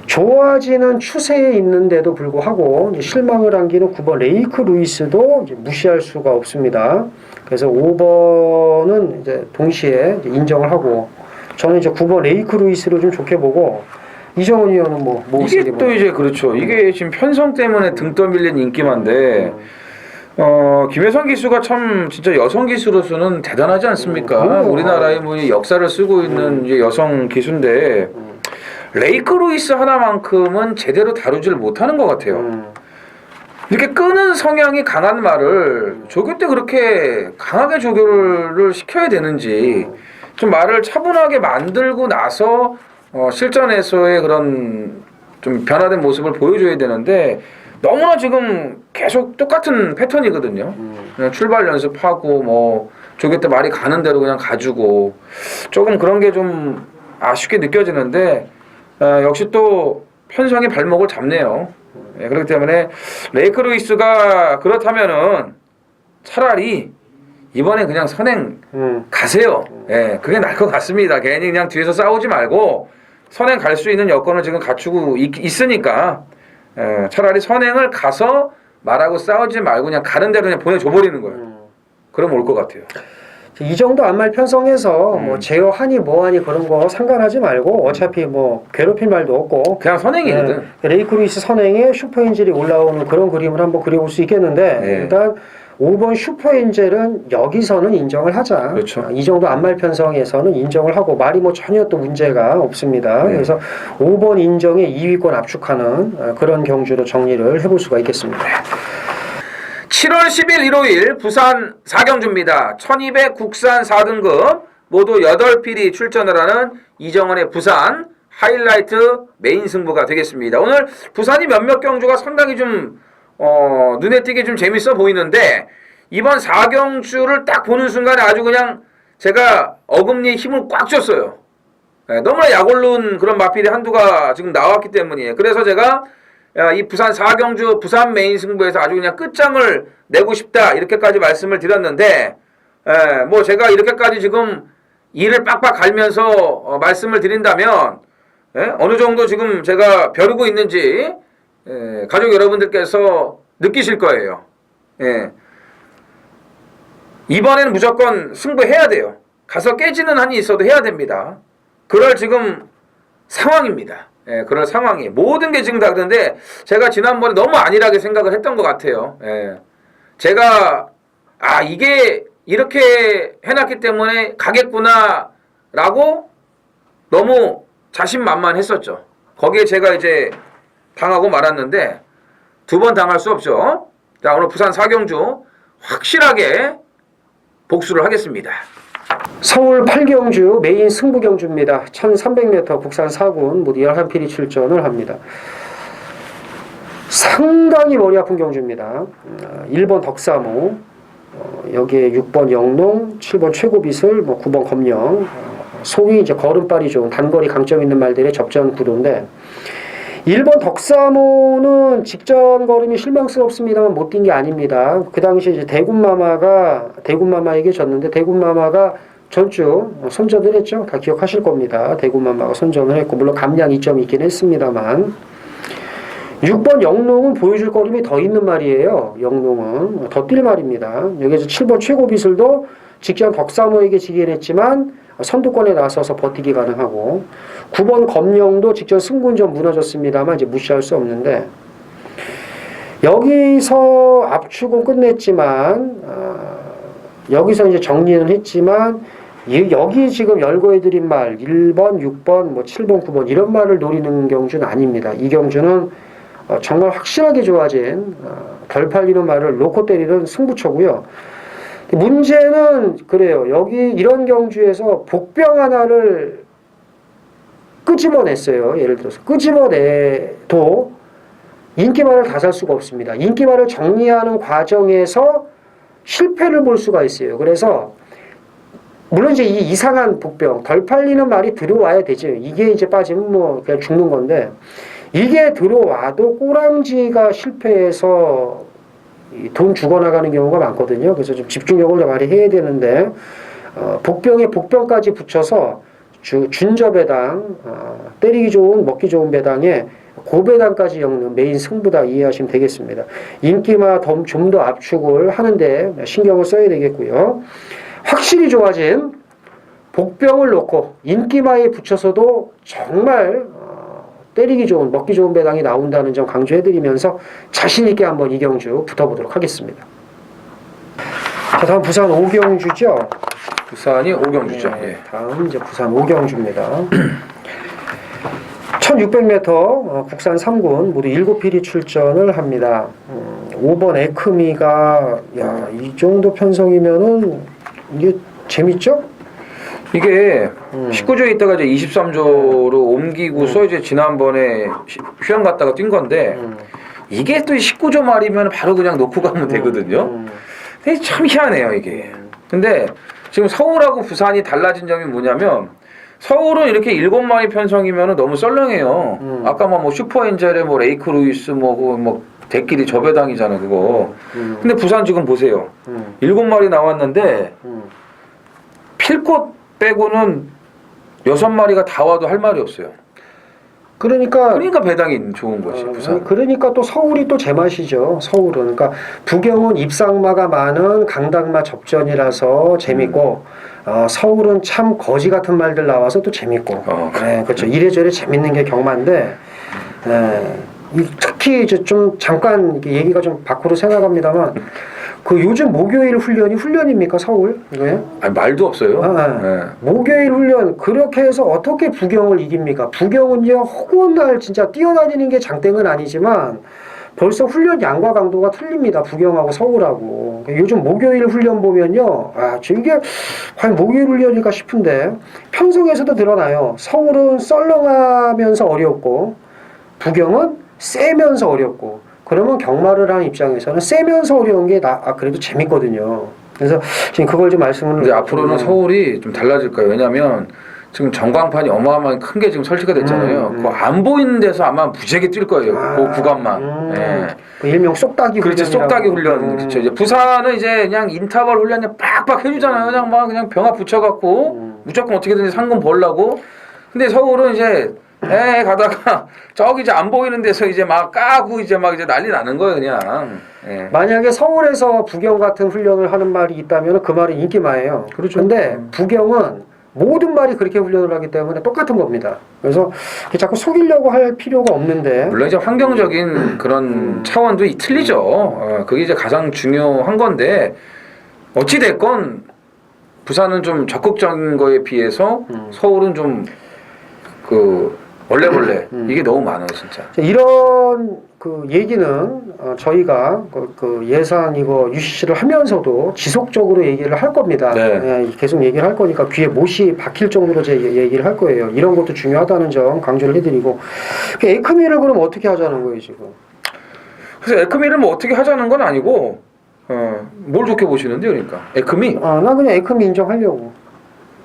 B: 좋아지는 추세에 있는데도 불구하고 이제 실망을 안기는 9번 레이크 루이스도 이제 무시할 수가 없습니다. 그래서 5번은 이제 동시에 이제 인정을 하고 저는 이제 9번 레이크 루이스를 좀 좋게 보고 이정은 의원은
A: 이게 또 이제 그렇죠. 이게 지금 편성 때문에 등 떠밀린 인기만데 김혜선 기수가 참 진짜 여성 기수로서는 대단하지 않습니까? 우리나라의 역사를 쓰고 있는 이제 여성 기수인데. 레이크 루이스 하나만큼은 제대로 다루지를 못하는 것 같아요. 이렇게 끄는 성향이 강한 말을 조교 때 그렇게 강하게 조교를 시켜야 되는지 좀 말을 차분하게 만들고 나서 실전에서의 그런 좀 변화된 모습을 보여줘야 되는데 너무나 지금 계속 똑같은 패턴이거든요. 그냥 출발 연습하고 조교 때 말이 가는 대로 그냥 가주고 조금 그런 게 좀 아쉽게 느껴지는데 역시 또 편성이 발목을 잡네요. 그렇기 때문에 레이크 루이스가 그렇다면은 차라리 이번에 그냥 선행 가세요. 그게 나을 것 같습니다. 괜히 그냥 뒤에서 싸우지 말고 선행 갈 수 있는 여건을 지금 갖추고 있으니까 차라리 선행을 가서 말하고 싸우지 말고 그냥 가는 대로 그냥 보내줘 버리는 거예요. 그럼 올 것 같아요.
B: 이 정도 안말 편성해서 제어하니 뭐하니 그런 거 상관하지 말고 어차피 괴롭힐 말도 없고
A: 그냥 선행이거든.
B: 레이크 루이스 선행에 슈퍼인젤이 올라오는 그런 그림을 한번 그려볼 수 있겠는데 일단 5번 슈퍼인젤은 여기서는 인정을 하자.
A: 그렇죠.
B: 이 정도 안말 편성에서는 인정을 하고 말이 전혀 또 문제가 없습니다. 그래서 5번 인정에 2위권 압축하는 그런 경주로 정리를 해볼 수가 있겠습니다.
A: 7월 10일 일요일 부산 4경주입니다. 1200 국산 4등급 모두 8필이 출전을 하는 이정원의 부산 하이라이트 메인 승부가 되겠습니다. 오늘 부산이 몇몇 경주가 상당히 좀 눈에 띄게 좀 재밌어 보이는데 이번 4경주를 딱 보는 순간에 아주 그냥 제가 어금니에 힘을 꽉 줬어요. 너무나 약올른 그런 마필이 한두가 지금 나왔기 때문이에요. 그래서 제가 이 부산 4경주 부산 메인 승부에서 아주 그냥 끝장을 내고 싶다 이렇게까지 말씀을 드렸는데 제가 이렇게까지 지금 이를 빡빡 갈면서 말씀을 드린다면 어느 정도 지금 제가 벼르고 있는지 가족 여러분들께서 느끼실 거예요. 예. 이번에는 무조건 승부해야 돼요. 가서 깨지는 한이 있어도 해야 됩니다. 그럴 지금 상황입니다. 예, 그럴 상황이 모든 게 지금 다 그런데 제가 지난번에 너무 안일하게 생각을 했던 것 같아요. 예. 제가 이게 이렇게 해놨기 때문에 가겠구나라고 너무 자신만만했었죠. 거기에 제가 이제 당하고 말았는데 두 번 당할 수 없죠. 자, 오늘 부산 사경주 확실하게 복수를 하겠습니다.
B: 서울 8경주 메인 승부 경주입니다. 1300m 국산 4군 모두 11필이 출전을 합니다. 상당히 머리 아픈 경주입니다. 1번 덕사모, 여기에 6번 영농, 7번 최고비슬, 9번 검령, 소위 이제 걸음발이 좋은 단거리 강점 있는 말들의 접전 구도인데 1번 덕사모는 직전 걸음이 실망스럽습니다만 못 뛴 게 아닙니다. 그 당시 이제 대군마마에게 졌는데 대군마마가 전주 선전을 했죠. 다 기억하실 겁니다. 대군마마가 선전을 했고 물론 감량 2점이 있긴 했습니다만 6번 영농은 보여줄 걸음이 더 있는 말이에요. 영농은 더 뛸 말입니다. 여기서 7번 최고비슬도 직전 덕사모에게 지긴 했지만 선두권에 나서서 버티기 가능하고 9번 검령도 직전 승군전 무너졌습니다만 이제 무시할 수 없는데 여기서 압축은 끝냈지만 여기서 이제 정리는 했지만 여기 지금 열거해드린 말 1번, 6번, 7번, 9번 이런 말을 노리는 경주는 아닙니다. 이 경주는 정말 확실하게 좋아진 덜 팔리는 말을 놓고 때리는 승부처고요. 문제는 그래요. 여기 이런 경주에서 복병 하나를 끄집어냈어요. 예를 들어서 끄집어내도 인기말을 다 살 수가 없습니다. 인기말을 정리하는 과정에서 실패를 볼 수가 있어요. 그래서 물론 이제 이 이상한 복병 덜 팔리는 말이 들어와야 되죠. 이게 이제 빠지면 그냥 죽는 건데 이게 들어와도 꼬랑지가 실패해서 돈 죽어나가는 경우가 많거든요. 그래서 좀 집중력을 좀 발휘해야 되는데 복병에 복병까지 붙여서 준저배당 때리기 좋은 먹기 좋은 배당에 고배당까지 엮는 메인 승부다 이해하시면 되겠습니다. 인기마 좀 더 압축을 하는데 신경을 써야 되겠고요. 확실히 좋아진 복병을 놓고 인기마에 붙여서도 정말 때리기 좋은 먹기 좋은 배당이 나온다는 점 강조해드리면서 자신있게 한번 이경주 붙어보도록 하겠습니다. 자, 다음 부산 오경주죠.
A: 부산이 오경주죠.
B: 네, 다음 이제 부산 오경주입니다. 1600m 국산 3군 모두 7필이 출전을 합니다. 5번 에크미가 이 정도 편성이면은 이게 재밌죠?
A: 이게 19조에 있다가 이제 23조로 옮기고서 이제 지난번에 휴양 갔다가 뛴 건데 이게 또 19조 말이면 바로 그냥 놓고 가면 되거든요. 근데 참 희한해요 이게. 근데 지금 서울하고 부산이 달라진 점이 뭐냐면 서울은 이렇게 7마리 편성이면 너무 썰렁해요. 아까 뭐 슈퍼엔젤의 뭐 레이크 루이스 뭐 대끼리 저배당이잖아 그거. 근데 부산 지금 보세요. 7마리 나왔는데 필꽃 빼고는 6마리가 다 와도 할 말이 없어요. 그러니까 배당이 좋은 거지 부산.
B: 그러니까 또 서울이 또 제맛이죠. 서울은 그러니까 부경은 입상마가 많은 강당마 접전이라서 재밌고 서울은 참 거지 같은 말들 나와서 또 재밌고. 네, 그렇죠. 이래저래 재밌는 게 경마인데 특히 이제 좀 잠깐 얘기가 좀 밖으로 생각합니다만 그 요즘 목요일 훈련입니까 서울? 이거요?
A: 아니 말도 없어요.
B: 네. 목요일 훈련 그렇게 해서 어떻게 부경을 이깁니까? 부경은요 허구한 날 진짜 뛰어다니는 게 장땡은 아니지만 벌써 훈련 양과 강도가 틀립니다. 부경하고 서울하고. 요즘 목요일 훈련 보면요. 이게 과연 목요일 훈련일까 싶은데 편성에서도 드러나요. 서울은 썰렁하면서 어렵고 부경은 세면서 어렵고 그러면 경마를 하는 입장에서는 세면서 어려운 게 그래도 재밌거든요. 그래서 지금 그걸 좀 말씀을.
A: 이제 앞으로는 서울이 좀 달라질 거예요. 왜냐하면 지금 전광판이 어마어마하게 큰 게 지금 설치가 됐잖아요. 그거 안 보이는 데서 아마 무지하게 뛸 거예요. 그 구간만. 예.
B: 그 일명 쏙따기 훈련.
A: 그렇지, 쏙따기 훈련. 그렇죠. 이제 부산은 이제 그냥 인터벌 훈련이 빡빡 해주잖아요. 그냥 병합 붙여갖고 무조건 어떻게든지 상금 벌라고. 근데 서울은 이제 가다가 저기 이제 안 보이는 데서 이제 막 까고 이제 막 이제 난리 나는 거예요 그냥. 예.
B: 만약에 서울에서 부경 같은 훈련을 하는 말이 있다면 그 말은 인기말이에요.
A: 그렇죠.
B: 근데 부경은 모든 말이 그렇게 훈련을 하기 때문에 똑같은 겁니다. 그래서 자꾸 속이려고 할 필요가 없는데.
A: 물론 이제 환경적인 그런 차원도 틀리죠. 그게 이제 가장 중요한 건데 어찌 됐건 부산은 좀 적극적인 거에 비해서 서울은 좀 그 원래 이게 너무 많아요 진짜.
B: 이런 그 얘기는 저희가 그 예산 이거 UCC를 하면서도 지속적으로 얘기를 할 겁니다.
A: 네.
B: 예, 계속 얘기를 할 거니까 귀에 못이 박힐 정도로 제 얘기를 할 거예요. 이런 것도 중요하다는 점 강조를 해드리고 그 에크미를 그럼 어떻게 하자는 거예요 지금?
A: 그래서 에크미를 뭐 어떻게 하자는 건 아니고 뭘 좋게 보시는데 그러니까 에크미?
B: 나 그냥 에크미 인정하려고.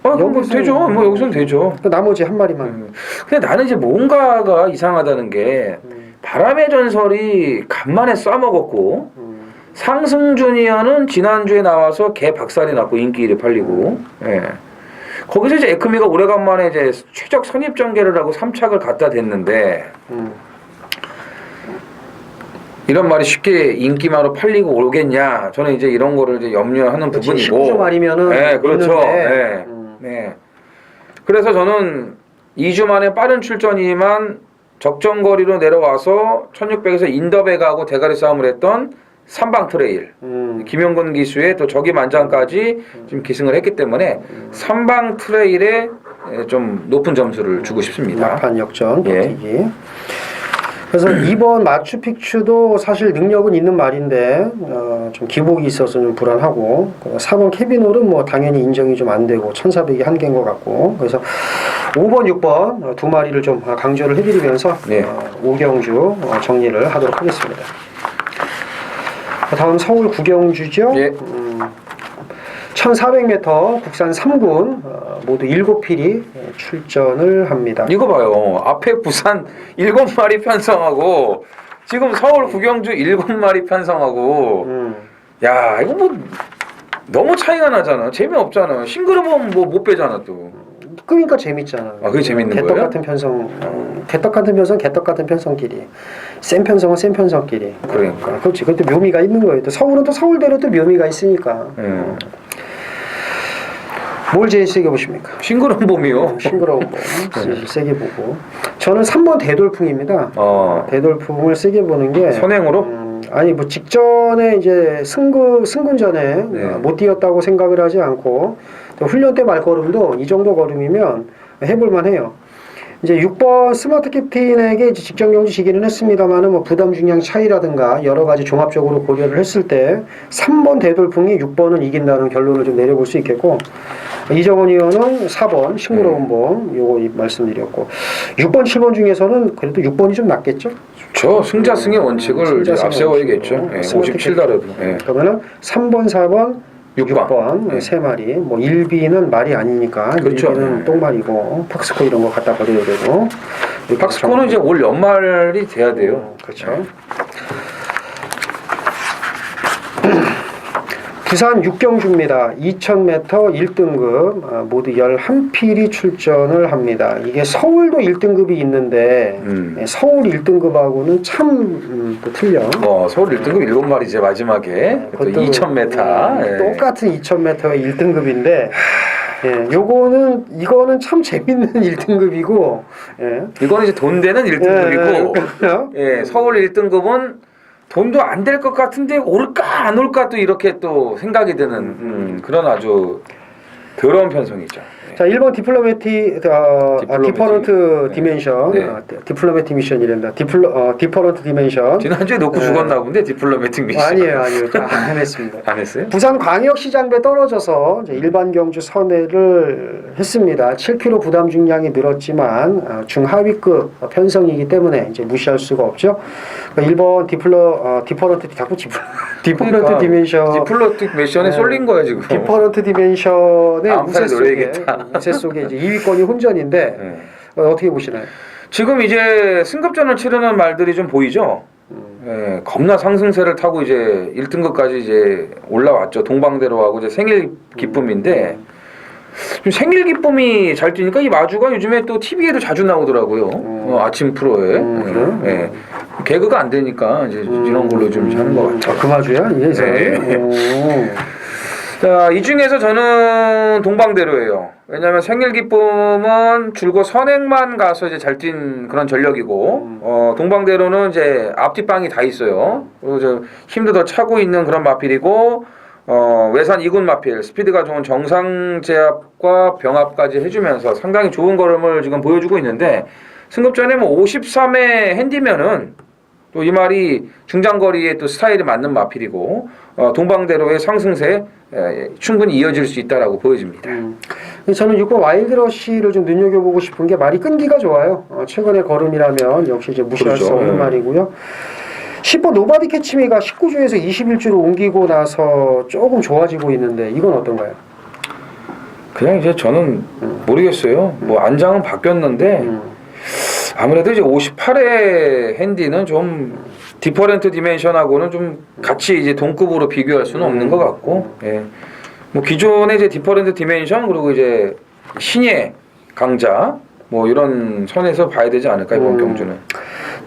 A: 그럼 뭐 되죠. 뭐 여기서는 되죠.
B: 그 나머지 한 마리만.
A: 근데 나는 이제 뭔가가 이상하다는 게 바람의 전설이 간만에 써먹었고 상승 주니어는 지난주에 나와서 개 박살이 났고 인기 1위 팔리고 거기서 이제 에크미가 오래간만에 이제 최적 선입 전개를 하고 3착을 갖다 댔는데 이런 말이 쉽게 인기만으로 팔리고 오겠냐? 저는 이제 이런 거를 이제 염려하는 부분이고.
B: 19조 말이면은.
A: 네, 그렇죠. 네. 그래서 저는 2주 만에 빠른 출전이지만 적정거리로 내려와서 1600에서 인더백하고 대가리 싸움을 했던 삼방 트레일. 김용근 기수의 또 적임안장까지 지금 기승을 했기 때문에 삼방 트레일에 좀 높은 점수를 주고 싶습니다.
B: 막판 역전 버티기. 그래서 이번 마추픽추도 사실 능력은 있는 말인데 좀 기복이 있어서 좀 불안하고 4번 케비놀은 뭐 당연히 인정이 좀 안 되고 1400이 한계인 것 같고 그래서 5번 6번 두 마리를 좀 강조를 해드리면서 오경주 정리를 하도록 하겠습니다. 다음 서울 구경주죠. 1400m 국산 3군 모두 7필이 출전을 합니다.
A: 이거 봐요. 앞에 부산 7마리 편성하고 지금 서울 구경주 7마리 편성하고 야 이거 뭐 너무 차이가 나잖아. 재미없잖아. 싱글은 뭐 못 빼잖아 또.
B: 그러니까 재밌잖아.
A: 그게 재밌는
B: 개떡
A: 거예요?
B: 같은 편성, 개떡 같은 편성, 개떡 같은 편성끼리, 센 편성은 센 편성끼리.
A: 그러니까.
B: 그렇지. 그것도 묘미가 있는 거예요. 또 서울은 또 서울대로 또 묘미가 있으니까. 뭘 제일 세게 보십니까?
A: 싱그러운 봄이요.
B: 싱그러운 봄. 세게 보고. 저는 3번 대돌풍입니다. 대돌풍을 세게 보는 게
A: 선행으로?
B: 아니 뭐 직전에 이제 승군 전에 못 뛰었다고 생각을 하지 않고 또 훈련 때 말걸음도 이 정도 걸음이면 해볼만 해요. 이제 6번 스마트 캡틴에게 이제 직전 경주 지기는 했습니다만은 뭐 부담 중량 차이라든가 여러 가지 종합적으로 고려를 했을 때 3번 대돌풍이 6번은 이긴다는 결론을 좀 내려볼 수 있겠고 이정원 의원은 4번 싱그러운 봄 요거 말씀드렸고 6번 7번 중에서는 그래도 6번이 좀 낫겠죠?
A: 저 승자승의 원칙을 앞세워야겠죠. 57달러도.
B: 그러면은 3번 4번 6번 세 마리 뭐 1비는 말이 아니니까
A: 그렇죠.
B: 1비는 똥말이고 팍스코 이런 거 갖다 버려야 되고
A: 팍스코는 이제 올 연말이 돼야 돼요.
B: 그렇죠. 부산 육경주입니다. 2000m 1등급 모두 11필이 출전을 합니다. 이게 서울도 1등급이 있는데 서울 1등급하고는 참 또 틀려.
A: 서울 1등급 7마리제 마지막에 또 2000m
B: 똑같은 2000m의 1등급인데 이거는 참 재밌는 1등급이고
A: 이거는 이제 돈 되는 1등급이고 서울 1등급은 돈도 안 될 것 같은데 올까 안 올까 또 이렇게 또 생각이 드는 그런 아주 더러운 편성이죠.
B: 자, 1번 디퍼런트 디멘션. 디플로매틱 미션이란다. 디퍼런트 디멘션.
A: 지난주에 놓고 죽었나 본데 디플로매틱 미션.
B: 아니에요. 안 했습니다.
A: 안 했어요?
B: 부산 광역시장배 떨어져서 이제 일반 경주 선회를 했습니다. 7kg 부담 중량이 늘었지만 중하위급 편성이기 때문에 이제 무시할 수가 없죠. 1번 디퍼런트 디멘션.
A: 디플로매틱 미션에 쏠린 거야 지금.
B: 디퍼런트 디멘션의 우세 속에 이제 2위권이 혼전인데 어떻게 보시나요?
A: 지금 이제 승급전을 치르는 말들이 좀 보이죠. 겁나 상승세를 타고 이제 1등급까지 이제 올라왔죠. 동방대로하고 이제 생일 기쁨인데 좀 생일 기쁨이 잘 뛰니까 이 마주가 요즘에 또 TV에도 자주 나오더라고요. 아침 프로에.
B: 그래요?
A: 예. 개그가 안 되니까 이제 이런 걸로 좀 하는 것 같아요.
B: 그 마주야? 예,
A: 네. 자, 이 중에서 저는 동방대로예요. 왜냐하면 생일 기쁨은 줄곧 선행만 가서 이제 잘 뛴 그런 전력이고, 동방대로는 이제 앞뒷방이 다 있어요. 그리고 저 힘도 더 차고 있는 그런 마필이고, 외산 2군 마필, 스피드가 좋은 정상제압과 병합까지 해주면서 상당히 좋은 걸음을 지금 보여주고 있는데, 승급전에 뭐 53회 핸디면은 또 이 말이 중장거리에 또 스타일이 맞는 마필이고 동방대로의 상승세 충분히 이어질 수 있다라고 보여집니다.
B: 저는 6번 와일드러시를 좀 눈여겨보고 싶은 게 말이 끈기가 좋아요. 최근의 걸음이라면 역시 이제 무시할
A: 그렇죠.
B: 수 없는 말이고요. 10번 노바디 캐치미가 19주에서 21주로 옮기고 나서 조금 좋아지고 있는데 이건 어떤가요?
A: 그냥 이제 저는 모르겠어요. 뭐 안장은 바뀌었는데 아무래도 이제 58회 핸디는 좀 디퍼런트 디멘션하고는 좀 같이 이제 동급으로 비교할 수는 없는 것 같고, 예. 뭐 기존의 이제 디퍼런트 디멘션 그리고 이제 신예 강자 뭐 이런 선에서 봐야 되지 않을까 이번 경주는.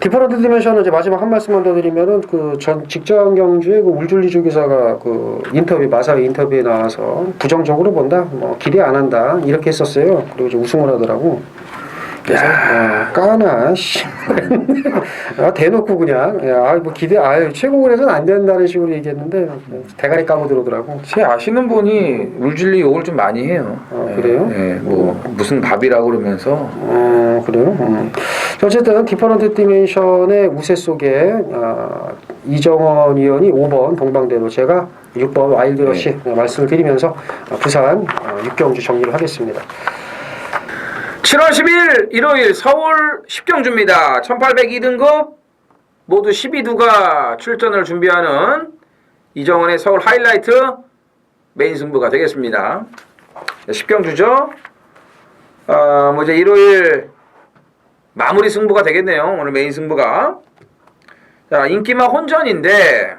B: 디퍼런트 디멘션은 이제 마지막 한 말씀만 더 드리면은 그 전 직전 경주에 그 울줄리주 기사가 그 인터뷰 마사회 인터뷰에 나와서 부정적으로 본다, 뭐 기대 안 한다 이렇게 했었어요. 그리고 이제 우승을 하더라고. 그래서 까나 씨 대놓고 그냥 뭐 기대 최고를 해서는 안 된다는 식으로 얘기했는데 대가리 까고 들어오더라고.
A: 제 아시는 분이 울줄리 욕을 좀 많이 해요.
B: 그래요?
A: 예, 뭐 무슨 밥이라고 그러면서.
B: 그래요? 어쨌든 디퍼런트 디멘션의 우세 속에 이정원 위원이 5번 동방대로, 제가 6번 와일드러시 말씀을 드리면서 부산 6경주 정리를 하겠습니다.
A: 7월 10일 일요일 서울 10경주입니다. 1802등급 모두 12두가 출전을 준비하는 이정원의 서울 하이라이트 메인 승부가 되겠습니다. 10경주죠. 뭐 이제 일요일 마무리 승부가 되겠네요. 오늘 메인 승부가. 자, 인기막 혼전인데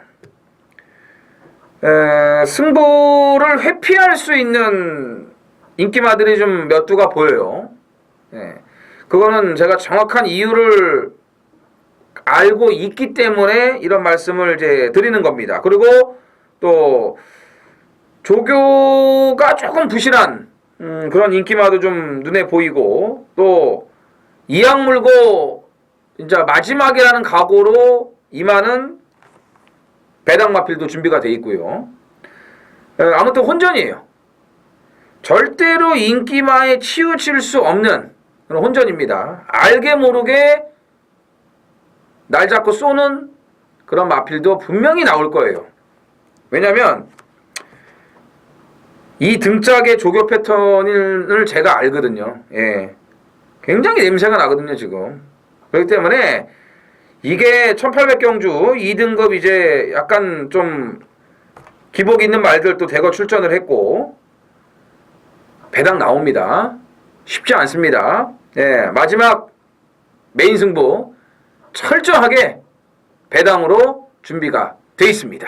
A: 승부를 회피할 수 있는 인기마들이 좀 몇 두가 보여요. 예. 그거는 제가 정확한 이유를 알고 있기 때문에 이런 말씀을 이제 드리는 겁니다. 그리고 또 조교가 조금 부실한 그런 인기마도 좀 눈에 보이고, 또 이악 물고 이제 마지막이라는 각오로 임하는 배당 마필도 준비가 돼 있고요. 아무튼 혼전이에요. 절대로 인기마에 치우칠 수 없는 그런 혼전입니다. 알게 모르게 날 잡고 쏘는 그런 마필도 분명히 나올 거예요. 왜냐면 이 등짝의 조교 패턴을 제가 알거든요. 예. 굉장히 냄새가 나거든요, 지금. 그렇기 때문에 이게 1800경주 2등급 이제 약간 좀 기복 있는 말들도 대거 출전을 했고 배당 나옵니다. 쉽지 않습니다. 예, 마지막 메인 승부 철저하게 배당으로 준비가 돼 있습니다.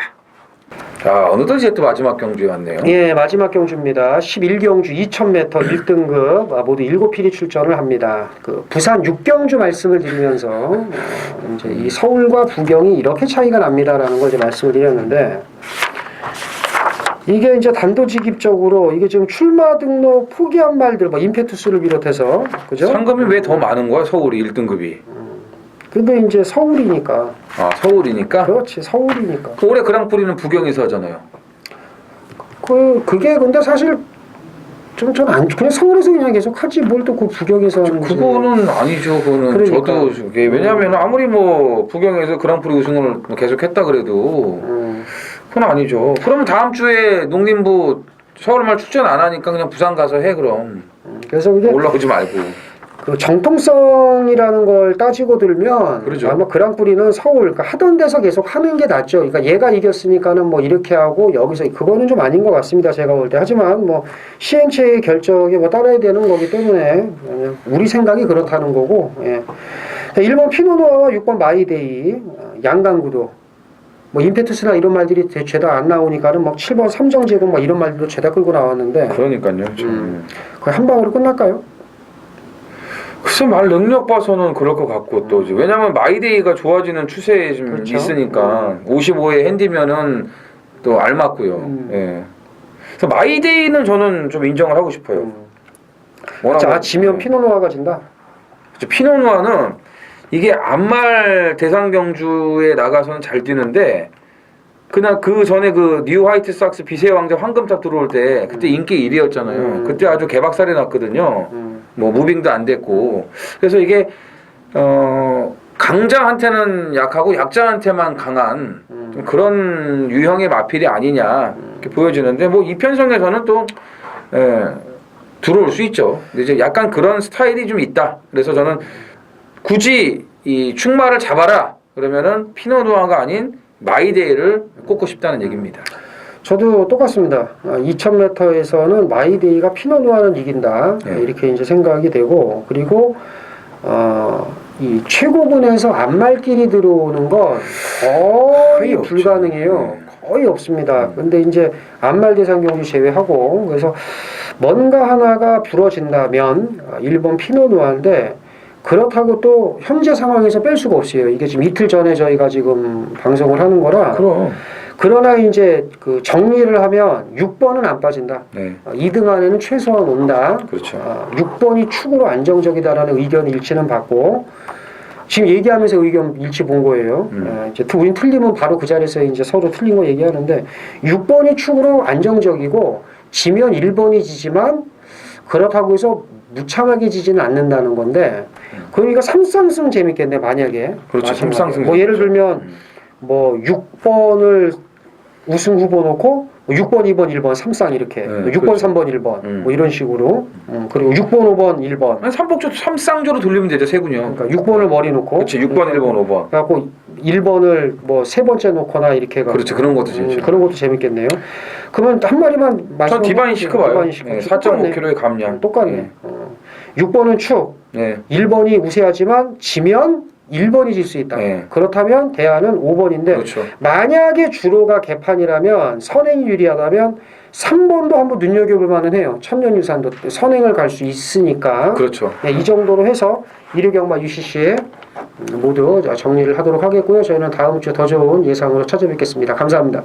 A: 자, 어느덧 이제 또 마지막 경주에 왔네요.
B: 예, 마지막 경주입니다. 11경주 2000m 1등급 모두 7필이 출전을 합니다. 그 부산 6경주 말씀을 드리면서 이제 이 서울과 부경이 이렇게 차이가 납니다라는 걸 이제 말씀을 드렸는데, 이게 이제 단도직입적으로 이게 지금 출마 등록 포기한 말들, 뭐 임페투스를 비롯해서, 그죠?
A: 상금이 왜 더 많은 거야, 서울이 1등급이?
B: 근데 이제 서울이니까.
A: 아, 서울이니까?
B: 그렇지, 서울이니까.
A: 올해 그랑프리는 부경에서 하잖아요.
B: 그게 근데 사실 좀 저는 안, 그냥 서울에서 그냥 계속 하지 뭘 또 그 부경에서 하는지.
A: 그거는 아니죠. 그거는
B: 그러니까.
A: 저도 그게 왜냐하면 아무리 뭐 부경에서 그랑프리 우승을 계속 했다 그래도 그건 아니죠. 그러면 다음 주에 농림부 서울말 출전 안 하니까 그냥 부산 가서 해 그럼.
B: 그래서 이게
A: 올라오지 말고.
B: 그 정통성이라는 걸 따지고 들면
A: 그러죠.
B: 아마 그랑프리는 서울, 그러니까 하던 데서 계속 하는 게 낫죠. 그러니까 얘가 이겼으니까는 뭐 이렇게 하고 여기서 그거는 좀 아닌 것 같습니다. 제가 볼 때. 하지만 뭐 시행체의 결정에 뭐 따라야 되는 거기 때문에 우리 생각이 그렇다는 거고. 예. 1번 피노누아와 6번 마이데이 양강구도 뭐 임페투스나 이런 말들이 죄다 안 나오니까는 막 7번 삼정제공 막 이런 말들도 죄다 끌고 나왔는데
A: 그러니까요.
B: 거의 한 방으로 끝날까요?
A: 글쎄 말 능력 봐서는 그럴 것 같고 또 이제 왜냐면 마이데이가 좋아지는 추세에 좀
B: 그렇죠.
A: 있으니까 55에 핸디면은 또 알맞고요. 예. 그래서 마이데이는 저는 좀 인정을 하고 싶어요.
B: 자, 지면 피노누아가 진다.
A: 피노누아는 이게 안말 대상 경주에 나가서는 잘 뛰는데 그냥 그 전에 그 뉴 화이트삭스 비세 왕자 황금탑 들어올 때 그때 인기 1위였잖아요. 그때 아주 개박살이 났거든요. 뭐 무빙도 안 됐고 그래서 이게 강자한테는 약하고 약자한테만 강한 좀 그런 유형의 마필이 아니냐 이렇게 보여지는데 뭐 이편성에서는 또 들어올 수 있죠. 근데 이제 약간 그런 스타일이 좀 있다. 그래서 저는 굳이 이 충마를 잡아라 그러면은 피노누아가 아닌 마이데이를 꼽고 싶다는 얘기입니다.
B: 저도 똑같습니다. 2000m에서는 마이데이가 피노누아는 이긴다. 이렇게 이제 생각이 되고 그리고 이 최고군에서 안말끼리 들어오는 건 거의 불가능해요. 거의 없습니다. 근데 이제 안말 대상 경주 제외하고 그래서 뭔가 하나가 부러진다면 1번 피노누아인데 그렇다고 또 현재 상황에서 뺄 수가 없어요. 이게 지금 이틀 전에 저희가 지금 방송을 하는 거라. 그러나 이제 그 정리를 하면 6번은 안 빠진다. 2등 안에는 최소한 온다.
A: 그렇죠.
B: 6번이 축으로 안정적이다라는 의견 일치는 받고 지금 얘기하면서 의견 일치 본 거예요. 이제 우린 틀리면 바로 그 자리에서 이제 서로 틀린 거 얘기하는데 6번이 축으로 안정적이고 지면 1번이 지지만 그렇다고 해서 무참하게 지지는 않는다는 건데 그러니까 3쌍승 재밌겠네 만약에.
A: 그렇죠. 3쌍승.
B: 뭐 예를 들면 뭐 6번을 우승 후보 놓고 6번, 2번, 1번, 3쌍 이렇게 6번,
A: 그렇죠.
B: 3번, 1번 뭐 이런 식으로 그리고 6번, 5번, 1번
A: 삼복조 3쌍조로 돌리면 되죠. 세군요.
B: 그러니까 6번을 머리 놓고
A: 그렇지. 6번, 1번, 5번.
B: 그래갖고 1번을 뭐 세 번째 놓거나 이렇게 해가지고
A: 그렇지. 그런 것도 재밌죠.
B: 그런 것도 재밌겠네요. 그러면 한 마리만
A: 전 디바인 시크 봐요.
B: 디바인 시크.
A: 4.5kg의 감량.
B: 똑같네. 6번은 축, 1번이 우세하지만 지면 1번이 질 수 있다. 그렇다면 대안은 5번인데
A: 그렇죠.
B: 만약에 주로가 개판이라면 선행이 유리하다면 3번도 한번 눈여겨볼 만은 해요. 천년유산도 선행을 갈 수 있으니까.
A: 그렇죠.
B: 이 정도로 해서 일요경마 UCC에 모두 정리를 하도록 하겠고요. 저희는 다음 주에 더 좋은 예상으로 찾아뵙겠습니다. 감사합니다.